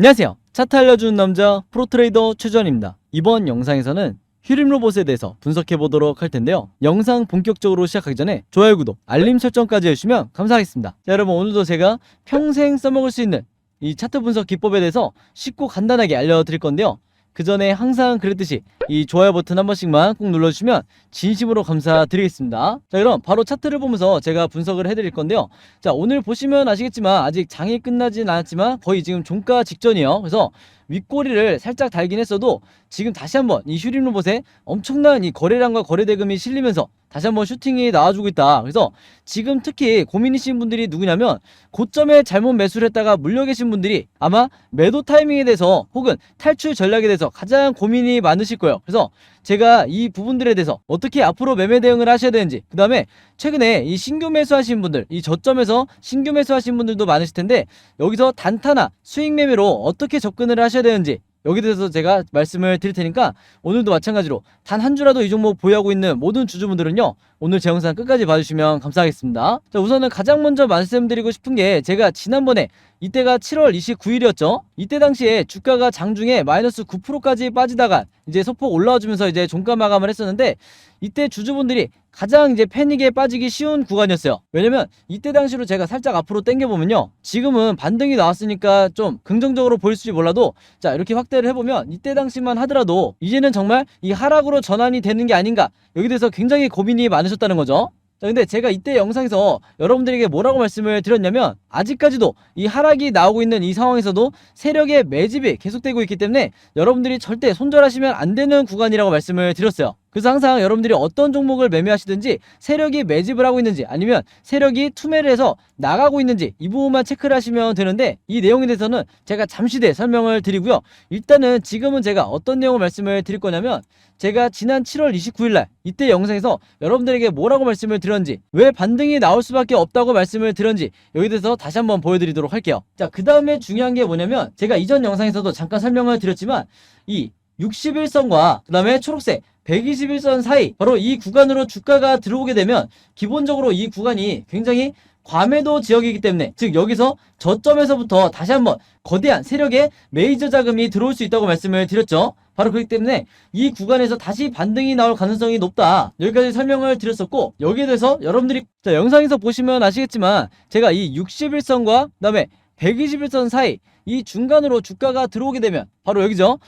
안녕하세요. 차트 알려주는 남자 프로트레이더 최주환입니다. 이번 영상에서는 휴림 로봇에 대해서 분석해 보도록 할 텐데요. 영상 본격적으로 시작하기 전에 좋아요, 구독, 알림 설정까지 해주시면 감사하겠습니다. 자, 여러분, 오늘도 제가 평생 써먹을 수 있는 이 차트 분석 기법에 대해서 쉽고 간단하게 알려드릴 건데요. 그 전에 항상 그랬듯이 이 좋아요 버튼 한 번씩만 꼭 눌러주시면 진심으로 감사드리겠습니다. 자, 그럼 바로 차트를 보면서 제가 분석을 해드릴 건데요. 자, 오늘 보시면 아시겠지만 아직 장이 끝나진 않았지만 거의 지금 종가 직전이에요. 그래서 윗꼬리를 살짝 달긴 했어도 지금 다시 한번 이 휴림 로봇에 엄청난 이 거래량과 거래대금이 실리면서 다시 한번 슈팅이 나와주고 있다. 그래서 지금 특히 고민이신 분들이 누구냐면 고점에 잘못 매수를 했다가 물려 계신 분들이 아마 매도 타이밍에 대해서 혹은 탈출 전략에 대해서 가장 고민이 많으실 거예요. 그래서 제가 이 부분들에 대해서 어떻게 앞으로 매매 대응을 하셔야 되는지, 그 다음에 최근에 이 신규 매수하신 분들, 이 저점에서 신규 매수하신 분들도 많으실 텐데 여기서 단타나 수익 매매로 어떻게 접근을 하셔야 되는지 여기에 대해서 제가 말씀을 드릴 테니까 오늘도 마찬가지로 단 한 주라도 이 종목 보유하고 있는 모든 주주분들은요, 오늘 제 영상 끝까지 봐주시면 감사하겠습니다. 자, 우선은 가장 먼저 말씀드리고 싶은 게, 제가 지난번에 이때가 7월 29일이었죠. 이때 당시에 주가가 장중에 마이너스 9%까지 빠지다가 이제 소폭 올라와 주면서 이제 종가 마감을 했었는데, 이때 주주분들이 가장 이제 패닉에 빠지기 쉬운 구간이었어요. 왜냐면 이때 당시로 제가 살짝 앞으로 당겨보면요, 지금은 반등이 나왔으니까 좀 긍정적으로 보일지 몰라도, 자, 이렇게 확대를 해보면 이때 당시만 하더라도 이제는 정말 이 하락으로 전환이 되는 게 아닌가, 여기 대해서 굉장히 고민이 많으셨다는 거죠. 자, 근데 제가 이때 영상에서 여러분들에게 뭐라고 말씀을 드렸냐면, 아직까지도 이 하락이 나오고 있는 이 상황에서도 세력의 매집이 계속되고 있기 때문에 여러분들이 절대 손절하시면 안 되는 구간이라고 말씀을 드렸어요. 그래서 항상 여러분들이 어떤 종목을 매매하시든지 세력이 매집을 하고 있는지 아니면 세력이 투매를 해서 나가고 있는지 이 부분만 체크를 하시면 되는데, 이 내용에 대해서는 제가 잠시 뒤에 설명을 드리고요. 일단은 지금은 제가 어떤 내용을 말씀을 드릴 거냐면, 제가 지난 7월 29일날 이때 영상에서 여러분들에게 뭐라고 말씀을 드렸는지, 왜 반등이 나올 수밖에 없다고 말씀을 드렸는지 여기에 대해서 다시 한번 보여드리도록 할게요. 자, 그 다음에 중요한 게 뭐냐면, 제가 이전 영상에서도 잠깐 설명을 드렸지만 이 61선과 그 다음에 초록색 121선 사이, 바로 이 구간으로 주가가 들어오게 되면 기본적으로 이 구간이 굉장히 과매도 지역이기 때문에, 즉 여기서 저점에서부터 다시 한번 거대한 세력의 메이저 자금이 들어올 수 있다고 말씀을 드렸죠. 바로 그렇기 때문에 이 구간에서 다시 반등이 나올 가능성이 높다, 여기까지 설명을 드렸었고, 여기에 대해서 여러분들이 자, 영상에서 보시면 아시겠지만 제가 이 61선과 그 다음에 121선 사이 이 중간으로 주가가 들어오게 되면 바로 여기죠.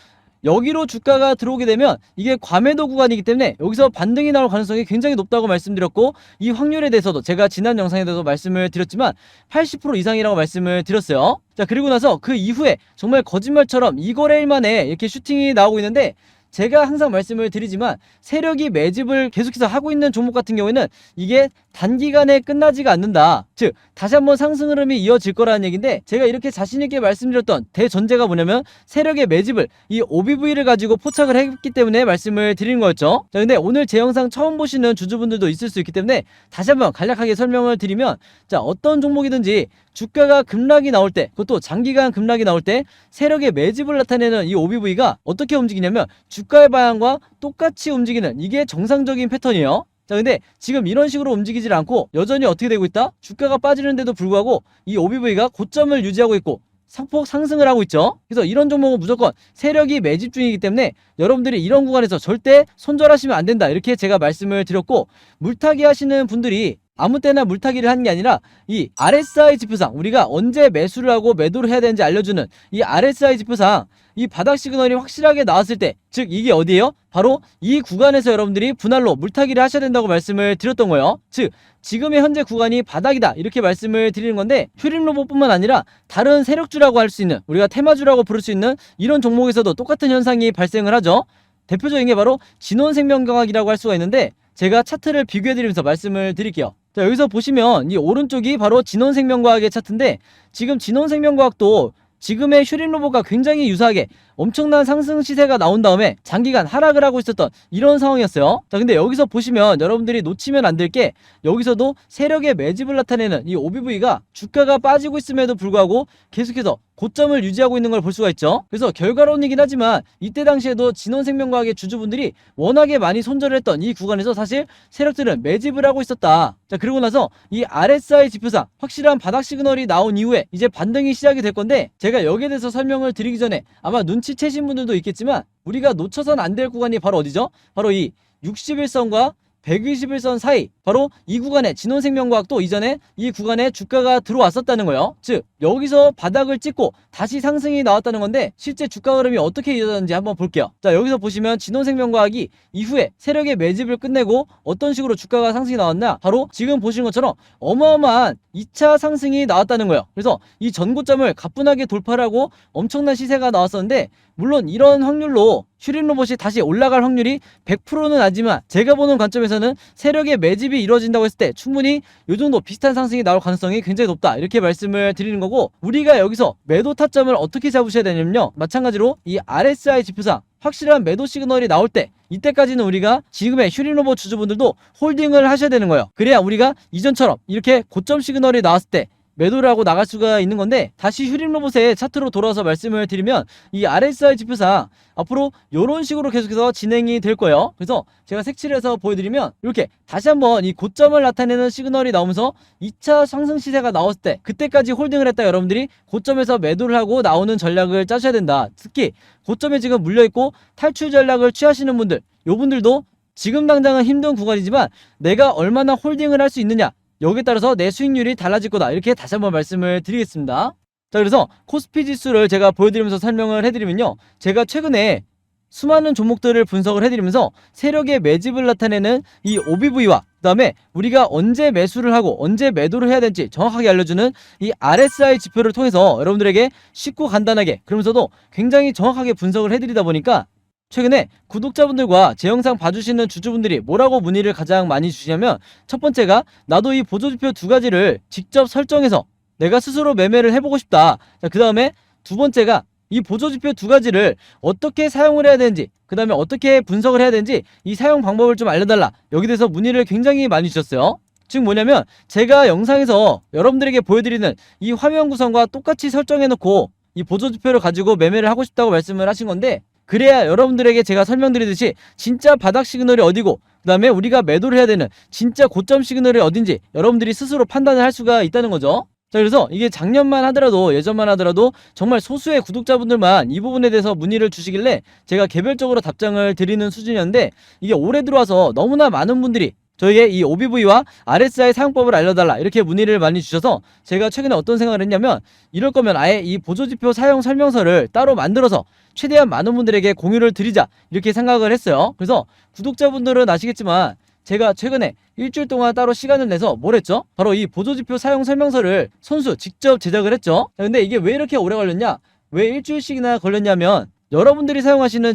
여기로 주가가 들어오게 되면 이게 과매도 구간이기 때문에 여기서 반등이 나올 가능성이 굉장히 높다고 말씀드렸고, 이 확률에 대해서도 제가 지난 영상에 대해서 말씀을 드렸지만 80% 이상이라고 말씀을 드렸어요. 자, 그리고 나서 그 이후에 정말 거짓말처럼 2거래일 만에 이렇게 슈팅이 나오고 있는데, 제가 항상 말씀을 드리지만 세력이 매집을 계속해서 하고 있는 종목 같은 경우에는 이게 단기간에 끝나지가 않는다, 즉 다시 한번 상승 흐름이 이어질 거라는 얘기인데, 제가 이렇게 자신있게 말씀드렸던 대전제가 뭐냐면 세력의 매집을 이 OBV를 가지고 포착을 했기 때문에 말씀을 드리는 거였죠. 자, 근데 오늘 제 영상 처음 보시는 주주분들도 있을 수 있기 때문에 다시 한번 간략하게 설명을 드리면, 자, 어떤 종목이든지 주가가 급락이 나올 때, 그것도 장기간 급락이 나올 때 세력의 매집을 나타내는 이 OBV가 어떻게 움직이냐면 주가의 방향과 똑같이 움직이는, 이게 정상적인 패턴이에요. 자, 근데 지금 이런 식으로 움직이질 않고 여전히 어떻게 되고 있다? 주가가 빠지는데도 불구하고 이 OBV가 고점을 유지하고 있고 상폭 상승을 하고 있죠. 그래서 이런 종목은 무조건 세력이 매집 중이기 때문에 여러분들이 이런 구간에서 절대 손절하시면 안 된다, 이렇게 제가 말씀을 드렸고, 물타기 하시는 분들이 아무 때나 물타기를 하는 게 아니라 이 RSI 지표상, 우리가 언제 매수를 하고 매도를 해야 되는지 알려주는 이 RSI 지표상 이 바닥 시그널이 확실하게 나왔을 때, 즉 이게 어디예요? 바로 이 구간에서 여러분들이 분할로 물타기를 하셔야 된다고 말씀을 드렸던 거예요. 즉 지금의 현재 구간이 바닥이다, 이렇게 말씀을 드리는 건데, 휴림 로봇뿐만 아니라 다른 세력주라고 할 수 있는, 우리가 테마주라고 부를 수 있는 이런 종목에서도 똑같은 현상이 발생을 하죠. 대표적인 게 바로 진원생명과학이라고 할 수가 있는데, 제가 차트를 비교해드리면서 말씀을 드릴게요. 자, 여기서 보시면 이 오른쪽이 바로 진원생명과학의 차트인데, 지금 진원생명과학도 지금의 휴림 로봇과 굉장히 유사하게 엄청난 상승 시세가 나온 다음에 장기간 하락을 하고 있었던 이런 상황이었어요. 자, 근데 여기서 보시면 여러분들이 놓치면 안 될 게, 여기서도 세력의 매집을 나타내는 이 OBV가 주가가 빠지고 있음에도 불구하고 계속해서 고점을 유지하고 있는 걸 볼 수가 있죠. 그래서 결과론이긴 하지만 이때 당시에도 진원생명과학의 주주분들이 워낙에 많이 손절을 했던 이 구간에서 사실 세력들은 매집을 하고 있었다, 자, 그리고 나서 이 RSI 지표상 확실한 바닥 시그널이 나온 이후에 이제 반등이 시작이 될 건데, 제가 여기에 대해서 설명을 드리기 전에 아마 눈치채신 분들도 있겠지만 우리가 놓쳐선 안 될 구간이 바로 어디죠? 바로 이 61선과 121선 사이, 바로 이 구간에 진원생명과학도 이전에 이 구간에 주가가 들어왔었다는 거예요. 즉 여기서 바닥을 찍고 다시 상승이 나왔다는 건데, 실제 주가 흐름이 어떻게 이어졌는지 한번 볼게요. 자, 여기서 보시면 진원생명과학이 이후에 세력의 매집을 끝내고 어떤 식으로 주가가 상승이 나왔나, 바로 지금 보시는 것처럼 어마어마한 2차 상승이 나왔다는 거예요. 그래서 이 전고점을 가뿐하게 돌파를 하고 엄청난 시세가 나왔었는데, 물론 이런 확률로 슈링로봇이 다시 올라갈 확률이 100%는 아니지만, 제가 보는 관점에서는 세력의 매집이 이루어진다고 했을 때 충분히 이 정도 비슷한 상승이 나올 가능성이 굉장히 높다, 이렇게 말씀을 드리는 거고, 우리가 여기서 매도 타점을 어떻게 잡으셔야 되냐면요, 마찬가지로 이 RSI 지표상 확실한 매도 시그널이 나올 때, 이때까지는 우리가 지금의 슈링로봇 주주분들도 홀딩을 하셔야 되는 거예요. 그래야 우리가 이전처럼 이렇게 고점 시그널이 나왔을 때 매도를 하고 나갈 수가 있는 건데, 다시 슈링로봇의 차트로 돌아와서 말씀을 드리면 이 RSI 지표상 앞으로 이런 식으로 계속해서 진행이 될 거예요. 그래서 제가 색칠을 해서 보여드리면, 이렇게 다시 한번 이 고점을 나타내는 시그널이 나오면서 2차 상승 시세가 나왔을 때, 그때까지 홀딩을 했다 여러분들이 고점에서 매도를 하고 나오는 전략을 짜셔야 된다. 특히 고점에 지금 물려있고 탈출 전략을 취하시는 분들, 요분들도 지금 당장은 힘든 구간이지만 내가 얼마나 홀딩을 할 수 있느냐, 여기에 따라서 내 수익률이 달라질 거다, 이렇게 다시 한번 말씀을 드리겠습니다. 자, 그래서 코스피 지수를 제가 보여드리면서 설명을 해드리면요, 제가 최근에 수많은 종목들을 분석을 해드리면서 세력의 매집을 나타내는 이 OBV와 그 다음에 우리가 언제 매수를 하고 언제 매도를 해야 될지 정확하게 알려주는 이 RSI 지표를 통해서 여러분들에게 쉽고 간단하게, 그러면서도 굉장히 정확하게 분석을 해드리다 보니까 최근에 구독자분들과 제 영상 봐주시는 주주분들이 뭐라고 문의를 가장 많이 주시냐면, 첫 번째가 나도 이 보조지표 두 가지를 직접 설정해서 내가 스스로 매매를 해보고 싶다. 자, 그 다음에 두 번째가 이 보조지표 두 가지를 어떻게 사용을 해야 되는지, 그 다음에 어떻게 분석을 해야 되는지 이 사용 방법을 좀 알려달라, 여기 대해서 문의를 굉장히 많이 주셨어요. 즉 뭐냐면, 제가 영상에서 여러분들에게 보여드리는 이 화면 구성과 똑같이 설정해놓고 이 보조지표를 가지고 매매를 하고 싶다고 말씀을 하신 건데, 그래야 여러분들에게 제가 설명드리듯이 진짜 바닥 시그널이 어디고 그 다음에 우리가 매도를 해야 되는 진짜 고점 시그널이 어딘지 여러분들이 스스로 판단을 할 수가 있다는 거죠. 자, 그래서 이게 작년만 하더라도, 예전만 하더라도 정말 소수의 구독자분들만 이 부분에 대해서 문의를 주시길래 제가 개별적으로 답장을 드리는 수준이었는데, 이게 올해 들어와서 너무나 많은 분들이 저에게 이 OBV와 RSI 사용법을 알려달라, 이렇게 문의를 많이 주셔서 제가 최근에 어떤 생각을 했냐면, 이럴 거면 아예 이 보조지표 사용 설명서를 따로 만들어서 최대한 많은 분들에게 공유를 드리자, 이렇게 생각을 했어요. 그래서 구독자분들은 아시겠지만 제가 최근에 일주일 동안 따로 시간을 내서 뭘 했죠? 바로 이 보조지표 사용 설명서를 손수 직접 제작을 했죠. 자, 근데 이게 왜 이렇게 오래 걸렸냐, 왜 일주일씩이나 걸렸냐면, 여러분들이 사용하시는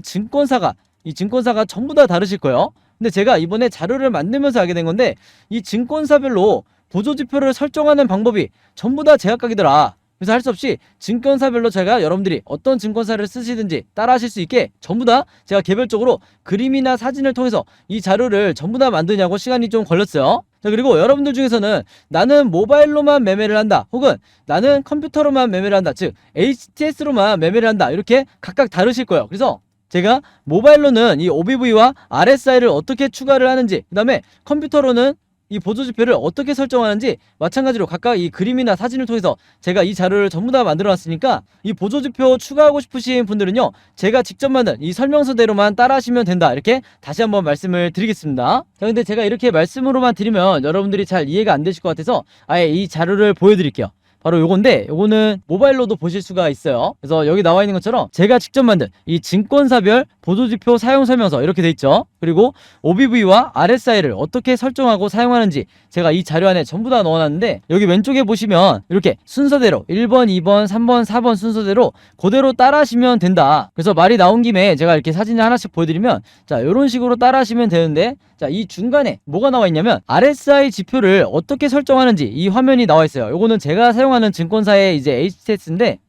이 증권사가 전부 다 다르실 거예요. 근데 제가 이번에 자료를 만들면서 알게 된 건데, 이 증권사별로 보조지표를 설정하는 방법이 전부 다 제각각이더라. 그래서 할 수 없이 증권사별로 제가 여러분들이 어떤 증권사를 쓰시든지 따라 하실 수 있게 전부 다 제가 개별적으로 그림이나 사진을 통해서 이 자료를 전부 다 만드냐고 시간이 좀 걸렸어요. 자, 그리고 여러분들 중에서는 나는 모바일로만 매매를 한다, 혹은 나는 컴퓨터로만 매매를 한다, 즉 HTS로만 매매를 한다, 이렇게 각각 다르실 거예요. 그래서 제가 모바일로는 이 OBV와 RSI를 어떻게 추가를 하는지, 그 다음에 컴퓨터로는 이 보조지표를 어떻게 설정하는지 마찬가지로 각각 이 그림이나 사진을 통해서 제가 이 자료를 전부 다 만들어 놨으니까, 이 보조지표 추가하고 싶으신 분들은요, 제가 직접 만든 이 설명서대로만 따라 하시면 된다, 이렇게 다시 한번 말씀을 드리겠습니다. 자, 근데 제가 이렇게 말씀으로만 드리면 여러분들이 잘 이해가 안 되실 것 같아서 아예 이 자료를 보여드릴게요. 바로 요건데, 요거는 모바일로도 보실 수가 있어요. 그래서 여기 나와 있는 것처럼 제가 직접 만든 이 증권사별 보조지표 사용 설명서, 이렇게 돼 있죠. 그리고 OBV와 RSI를 어떻게 설정하고 사용하는지 제가 이 자료 안에 전부 다 넣어놨는데, 여기 왼쪽에 보시면 이렇게 순서대로 1번, 2번, 3번, 4번 순서대로 그대로 따라 하시면 된다. 그래서 말이 나온 김에 제가 이렇게 사진을 하나씩 보여드리면, 자, 이런 식으로 따라 하시면 되는데, 자, 이 중간에 뭐가 나와 있냐면 RSI 지표를 어떻게 설정하는지 이 화면이 나와 있어요. 요거는 제가 사용하는 증권사의 이제 HTS인데,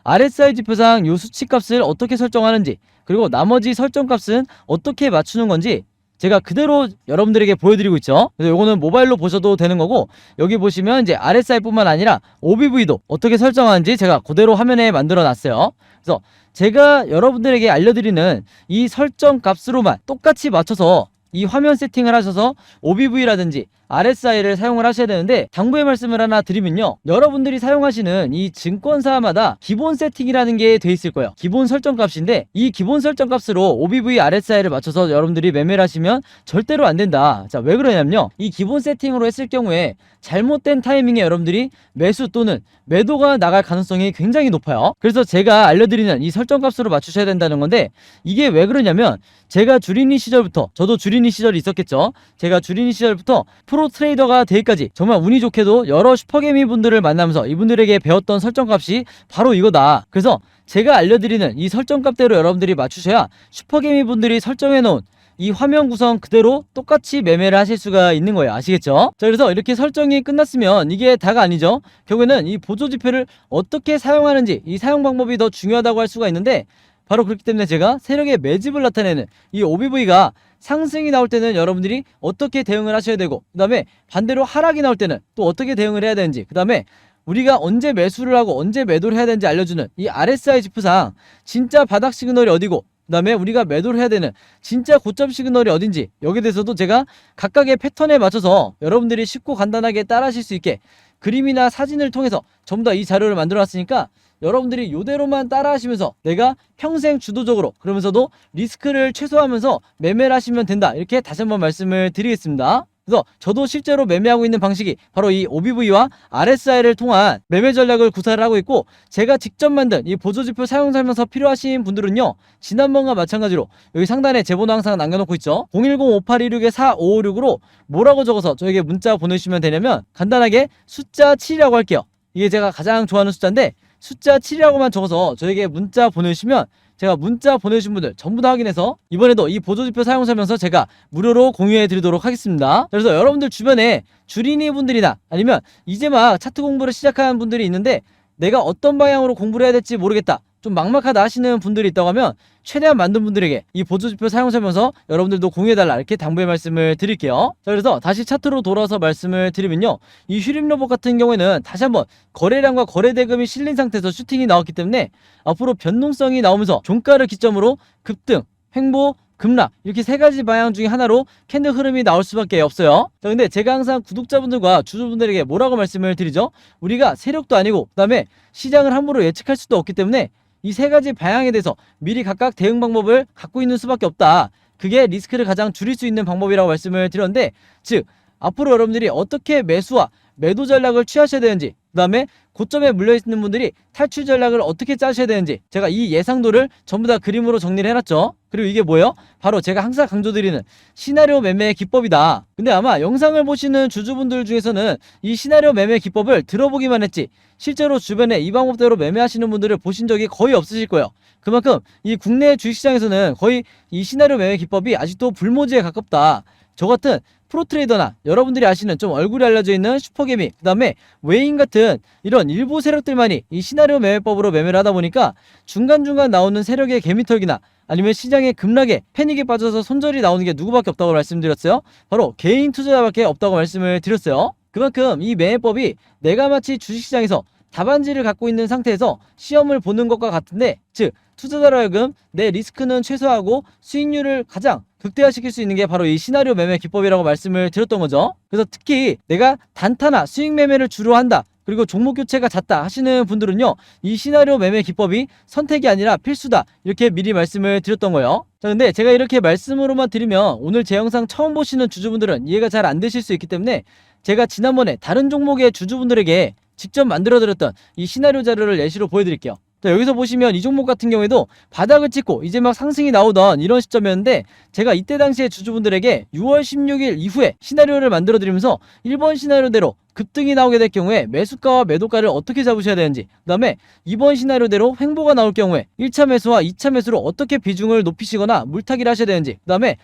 RSI 지표상 요 수치값을 어떻게 설정하는지, 그리고 나머지 설정값은 어떻게 맞추는 건지 제가 그대로 여러분들에게 보여드리고 있죠. 그래서 요거는 모바일로 보셔도 되는 거고, 여기 보시면 이제 RSI 뿐만 아니라 OBV도 어떻게 설정하는지 제가 그대로 화면에 만들어 놨어요. 그래서 제가 여러분들에게 알려드리는 이 설정 값으로만 똑같이 맞춰서 이 화면 세팅을 하셔서 OBV라든지 RSI를 사용을 하셔야 되는데, 당부의 말씀을 하나 드리면요, 여러분들이 사용하시는 이 증권사마다 기본 세팅이라는 게 돼 있을 거예요. 기본 설정 값인데, 이 기본 설정 값으로 OBV RSI를 맞춰서 여러분들이 매매를 하시면 절대로 안 된다. 자, 왜 그러냐면요, 이 기본 세팅으로 했을 경우에 잘못된 타이밍에 여러분들이 매수 또는 매도가 나갈 가능성이 굉장히 높아요. 그래서 제가 알려드리는 이 설정 값으로 맞추셔야 된다는 건데, 이게 왜 그러냐면, 제가 주린이 시절부터, 저도 주린이 시절이 있었겠죠. 제가 주린이 시절부터 프로 트레이더가 되기까지 정말 운이 좋게도 여러 슈퍼개미 분들을 만나면서 이분들에게 배웠던 설정 값이 바로 이거다. 그래서 제가 알려드리는 이 설정 값대로 여러분들이 맞추셔야 슈퍼개미 분들이 설정해 놓은 이 화면 구성 그대로 똑같이 매매를 하실 수가 있는 거예요. 아시겠죠? 자, 그래서 이렇게 설정이 끝났으면 이게 다가 아니죠. 결국에는 이 보조지표를 어떻게 사용하는지, 이 사용 방법이 더 중요하다고 할 수가 있는데, 바로 그렇기 때문에 제가 세력의 매집을 나타내는 이 OBV가 상승이 나올 때는 여러분들이 어떻게 대응을 하셔야 되고, 그 다음에 반대로 하락이 나올 때는 또 어떻게 대응을 해야 되는지, 그 다음에 우리가 언제 매수를 하고 언제 매도를 해야 되는지 알려주는 이 RSI 지표상 진짜 바닥 시그널이 어디고, 그 다음에 우리가 매도를 해야 되는 진짜 고점 시그널이 어딘지, 여기에 대해서도 제가 각각의 패턴에 맞춰서 여러분들이 쉽고 간단하게 따라 하실 수 있게 그림이나 사진을 통해서 전부 다 이 자료를 만들어 놨으니까, 여러분들이 이대로만 따라 하시면서 내가 평생 주도적으로, 그러면서도 리스크를 최소화하면서 매매를 하시면 된다, 이렇게 다시 한번 말씀을 드리겠습니다. 그래서 저도 실제로 매매하고 있는 방식이 바로 이 OBV와 RSI를 통한 매매 전략을 구사를 하고 있고, 제가 직접 만든 이 보조지표 사용 설명서 필요하신 분들은요, 지난번과 마찬가지로 여기 상단에 제 번호 항상 남겨놓고 있죠. 010-5826-4556으로 뭐라고 적어서 저에게 문자 보내주시면 되냐면, 간단하게 숫자 7이라고 할게요. 이게 제가 가장 좋아하는 숫자인데, 숫자 7이라고만 적어서 저에게 문자 보내주시면 제가 문자 보내주신 분들 전부 다 확인해서 이번에도 이 보조지표 사용 설명서 제가 무료로 공유해 드리도록 하겠습니다. 그래서 여러분들 주변에 주린이 분들이나 아니면 이제 막 차트 공부를 시작한 분들이 있는데, 내가 어떤 방향으로 공부를 해야 될지 모르겠다, 좀 막막하다 하시는 분들이 있다고 하면 최대한 많은 분들에게 이 보조지표 사용 설명서 여러분들도 공유해달라, 이렇게 당부의 말씀을 드릴게요. 자, 그래서 다시 차트로 돌아서 말씀을 드리면요, 이 휴림로봇 같은 경우에는 다시 한번 거래량과 거래대금이 실린 상태에서 슈팅이 나왔기 때문에 앞으로 변동성이 나오면서 종가를 기점으로 급등, 횡보, 급락, 이렇게 세 가지 방향 중에 하나로 캔들 흐름이 나올 수밖에 없어요. 자, 근데 제가 항상 구독자분들과 주주분들에게 뭐라고 말씀을 드리죠? 우리가 세력도 아니고, 그 다음에 시장을 함부로 예측할 수도 없기 때문에 이 세 가지 방향에 대해서 미리 각각 대응 방법을 갖고 있는 수밖에 없다. 그게 리스크를 가장 줄일 수 있는 방법이라고 말씀을 드렸는데, 즉 앞으로 여러분들이 어떻게 매수와 매도 전략을 취하셔야 되는지, 그 다음에 고점에 물려있는 분들이 탈출 전략을 어떻게 짜셔야 되는지, 제가 이 예상도를 전부 다 그림으로 정리를 해놨죠. 그리고 이게 뭐예요? 바로 제가 항상 강조드리는 시나리오 매매의 기법이다. 근데 아마 영상을 보시는 주주분들 중에서는 이 시나리오 매매 기법을 들어보기만 했지 실제로 주변에 이 방법대로 매매하시는 분들을 보신 적이 거의 없으실 거예요. 그만큼 이 국내 주식시장에서는 거의 이 시나리오 매매 기법이 아직도 불모지에 가깝다. 저 같은 프로트레이더나 여러분들이 아시는 좀 얼굴이 알려져 있는 슈퍼개미, 그 다음에 외인 같은 이런 일부 세력들만이 이 시나리오 매매법으로 매매를 하다 보니까 중간중간 나오는 세력의 개미털기나 아니면 시장의 급락에 패닉에 빠져서 손절이 나오는 게 누구밖에 없다고 말씀드렸어요. 바로 개인 투자자밖에 없다고 말씀을 드렸어요. 그만큼 이 매매법이 내가 마치 주식시장에서 답안지를 갖고 있는 상태에서 시험을 보는 것과 같은데, 즉 투자자로 하여금 내 리스크는 최소화하고 수익률을 가장 극대화시킬 수 있는 게 바로 이 시나리오 매매 기법이라고 말씀을 드렸던 거죠. 그래서 특히 내가 단타나 수익 매매를 주로 한다, 그리고 종목 교체가 잦다 하시는 분들은요, 이 시나리오 매매 기법이 선택이 아니라 필수다, 이렇게 미리 말씀을 드렸던 거예요. 자, 근데 제가 이렇게 말씀으로만 드리면 오늘 제 영상 처음 보시는 주주분들은 이해가 잘 안 되실 수 있기 때문에, 제가 지난번에 다른 종목의 주주분들에게 직접 만들어드렸던 이 시나리오 자료를 예시로 보여드릴게요. 자, 여기서 보시면 이 종목 같은 경우에도 바닥을 찍고 이제 막 상승이 나오던 이런 시점이었는데, 제가 이때 당시에 주주분들에게 6월 16일 이후에 시나리오를 만들어 드리면서 1번 시나리오대로 급등이 나오게 될 경우에 매수가와 매도가를 어떻게 잡으셔야 되는지, 그 다음에 2번 시나리오대로 횡보가 나올 경우에 1차 매수와 2차 매수로 어떻게 비중을 높이시거나 물타기를 하셔야 되는지, 그 다음에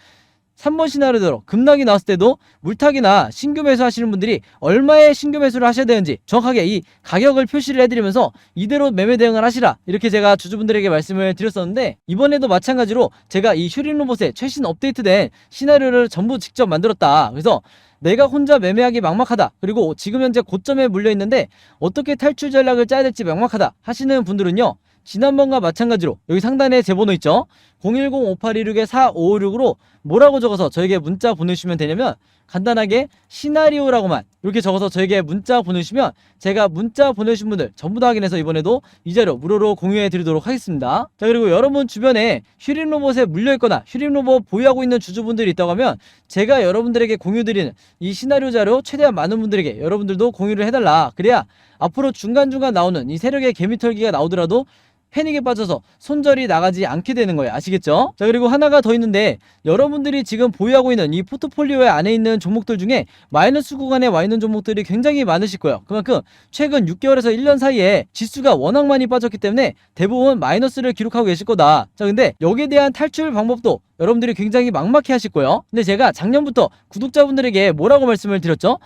3번 시나리오대로 급락이 나왔을 때도 물타기나 신규 매수 하시는 분들이 얼마의 신규 매수를 하셔야 되는지 정확하게 이 가격을 표시를 해드리면서 이대로 매매 대응을 하시라, 이렇게 제가 주주분들에게 말씀을 드렸었는데, 이번에도 마찬가지로 제가 이 휴림로봇의 최신 업데이트된 시나리오를 전부 직접 만들었다. 그래서 내가 혼자 매매하기 막막하다, 그리고 지금 현재 고점에 물려있는데 어떻게 탈출 전략을 짜야 될지 막막하다 하시는 분들은요, 지난번과 마찬가지로 여기 상단에 제 번호 있죠? 010-5826-4556으로 뭐라고 적어서 저에게 문자 보내주시면 되냐면, 간단하게 시나리오라고만 이렇게 적어서 저에게 문자 보내주시면 제가 문자 보내주신 분들 전부 다 확인해서 이번에도 이 자료 무료로 공유해 드리도록 하겠습니다. 자, 그리고 여러분 주변에 휴림로봇에 물려있거나 휴림로봇 보유하고 있는 주주분들이 있다고 하면 제가 여러분들에게 공유드리는 이 시나리오 자료 최대한 많은 분들에게 여러분들도 공유를 해달라. 그래야 앞으로 중간중간 나오는 이 세력의 개미털기가 나오더라도 패닉에 빠져서 손절이 나가지 않게 되는 거예요. 아시겠죠? 자, 그리고 하나가 더 있는데 여러분들이 지금 보유하고 있는 이 포트폴리오에 안에 있는 종목들 중에 마이너스 구간에 와 있는 종목들이 굉장히 많으실 거예요. 그만큼 최근 6개월에서 1년 사이에 지수가 워낙 많이 빠졌기 때문에 대부분 마이너스를 기록하고 계실 거다. 자, 근데 여기에 대한 탈출 방법도 여러분들이 굉장히 막막해 하실 거예요. 근데 제가 작년부터 구독자분들에게 뭐라고 말씀을 드렸죠?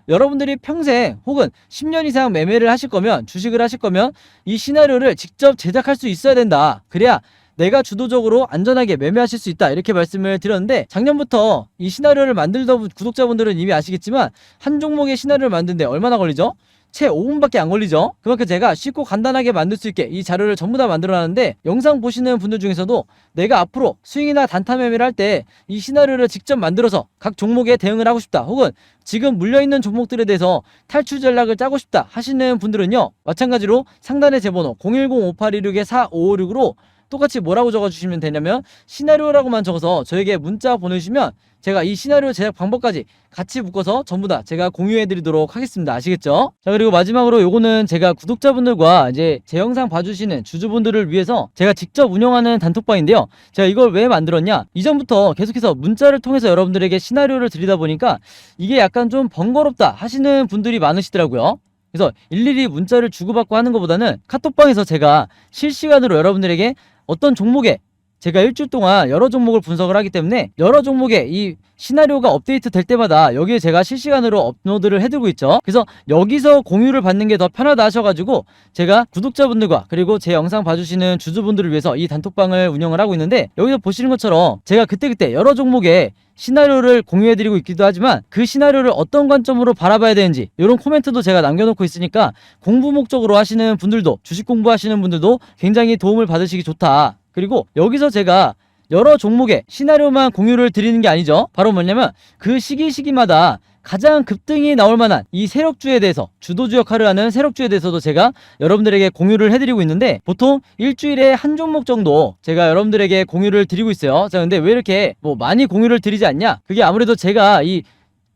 여러분들이 평생 혹은 10년 이상 매매를 하실 거면, 주식을 하실 거면 이 시나리오를 직접 제작할 수 있어야 된다. 그래야 내가 주도적으로 안전하게 매매하실 수 있다. 이렇게 말씀을 드렸는데 작년부터 이 시나리오를 만들던 구독자분들은 이미 아시겠지만 한 종목의 시나리오를 만드는데 얼마나 걸리죠? 채 5분밖에 안 걸리죠. 그만큼 제가 쉽고 간단하게 만들 수 있게 이 자료를 전부 다 만들어놨는데 영상 보시는 분들 중에서도 내가 앞으로 스윙이나 단타 매매를 할 때 이 시나리오를 직접 만들어서 각 종목에 대응을 하고 싶다, 혹은 지금 물려있는 종목들에 대해서 탈출 전략을 짜고 싶다 하시는 분들은요, 마찬가지로 상단에 제 번호 010-5816-4556으로 똑같이 뭐라고 적어주시면 되냐면 시나리오라고만 적어서 저에게 문자 보내주시면 제가 이 시나리오 제작 방법까지 같이 묶어서 전부 다 제가 공유해드리도록 하겠습니다. 아시겠죠? 자, 그리고 마지막으로 요거는 제가 구독자분들과 이제 제 영상 봐주시는 주주분들을 위해서 제가 직접 운영하는 단톡방인데요. 제가 이걸 왜 만들었냐? 이전부터 계속해서 문자를 통해서 여러분들에게 시나리오를 드리다 보니까 이게 약간 좀 번거롭다 하시는 분들이 많으시더라고요. 그래서 일일이 문자를 주고받고 하는 것보다는 카톡방에서 제가 실시간으로 여러분들에게 어떤 종목에 제가 일주일 동안 여러 종목을 분석을 하기 때문에 여러 종목의 이 시나리오가 업데이트 될 때마다 여기에 제가 실시간으로 업로드를 해두고 있죠. 그래서 여기서 공유를 받는 게 더 편하다 하셔가지고 제가 구독자분들과 그리고 제 영상 봐주시는 주주분들을 위해서 이 단톡방을 운영을 하고 있는데, 여기서 보시는 것처럼 제가 그때그때 여러 종목의 시나리오를 공유해드리고 있기도 하지만 그 시나리오를 어떤 관점으로 바라봐야 되는지 이런 코멘트도 제가 남겨놓고 있으니까 공부 목적으로 하시는 분들도, 주식 공부하시는 분들도 굉장히 도움을 받으시기 좋다. 그리고 여기서 제가 여러 종목의 시나리오만 공유를 드리는 게 아니죠. 바로 뭐냐면 그 시기마다 가장 급등이 나올 만한 이 세력주에 대해서, 주도주 역할을 하는 세력주에 대해서도 제가 여러분들에게 공유를 해드리고 있는데 보통 일주일에 한 종목 정도 제가 여러분들에게 공유를 드리고 있어요. 자, 근데 왜 이렇게 많이 공유를 드리지 않냐? 그게 아무래도 제가 이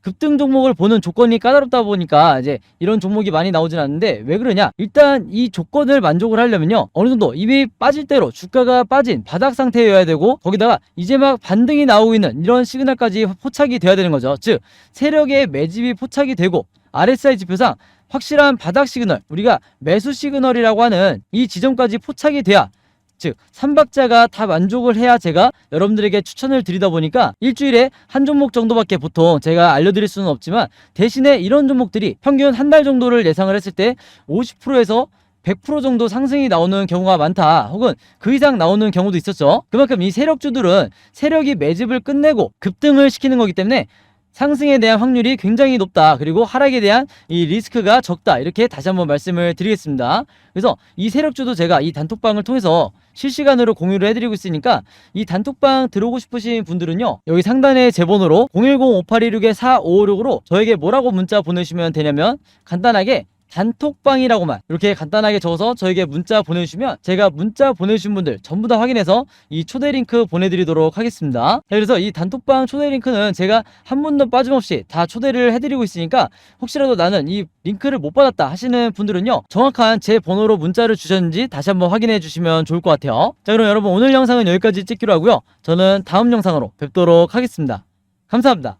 급등 종목을 보는 조건이 까다롭다 보니까 이제 이런 종목이 많이 나오진 않는데, 왜 그러냐? 일단 이 조건을 만족을 하려면요, 어느 정도 이미 빠질 대로 주가가 빠진 바닥 상태여야 되고, 거기다가 이제 막 반등이 나오고 있는 이런 시그널까지 포착이 돼야 되는 거죠. 즉 세력의 매집이 포착이 되고 RSI 지표상 확실한 바닥 시그널, 우리가 매수 시그널이라고 하는 이 지점까지 포착이 돼야, 즉 3박자가 다 만족을 해야 제가 여러분들에게 추천을 드리다 보니까 일주일에 한 종목 정도밖에 보통 제가 알려드릴 수는 없지만, 대신에 이런 종목들이 평균 한 달 정도를 예상을 했을 때 50%에서 100% 정도 상승이 나오는 경우가 많다, 혹은 그 이상 나오는 경우도 있었죠. 그만큼 이 세력주들은 세력이 매집을 끝내고 급등을 시키는 거기 때문에 상승에 대한 확률이 굉장히 높다, 그리고 하락에 대한 이 리스크가 적다, 이렇게 다시 한번 말씀을 드리겠습니다. 그래서 이 세력주도 제가 이 단톡방을 통해서 실시간으로 공유를 해드리고 있으니까 이 단톡방 들어오고 싶으신 분들은요, 여기 상단에 제 번호로 010-5816-4556으로 저에게 뭐라고 문자 보내주시면 되냐면 간단하게 단톡방이라고만 이렇게 간단하게 적어서 저에게 문자 보내주시면 제가 문자 보내주신 분들 전부 다 확인해서 이 초대 링크 보내드리도록 하겠습니다. 그래서 이 단톡방 초대 링크는 제가 한 분도 빠짐없이 다 초대를 해드리고 있으니까 혹시라도 나는 이 링크를 못 받았다 하시는 분들은요, 정확한 제 번호로 문자를 주셨는지 다시 한번 확인해 주시면 좋을 것 같아요. 자, 그럼 여러분 오늘 영상은 여기까지 찍기로 하고요, 저는 다음 영상으로 뵙도록 하겠습니다. 감사합니다.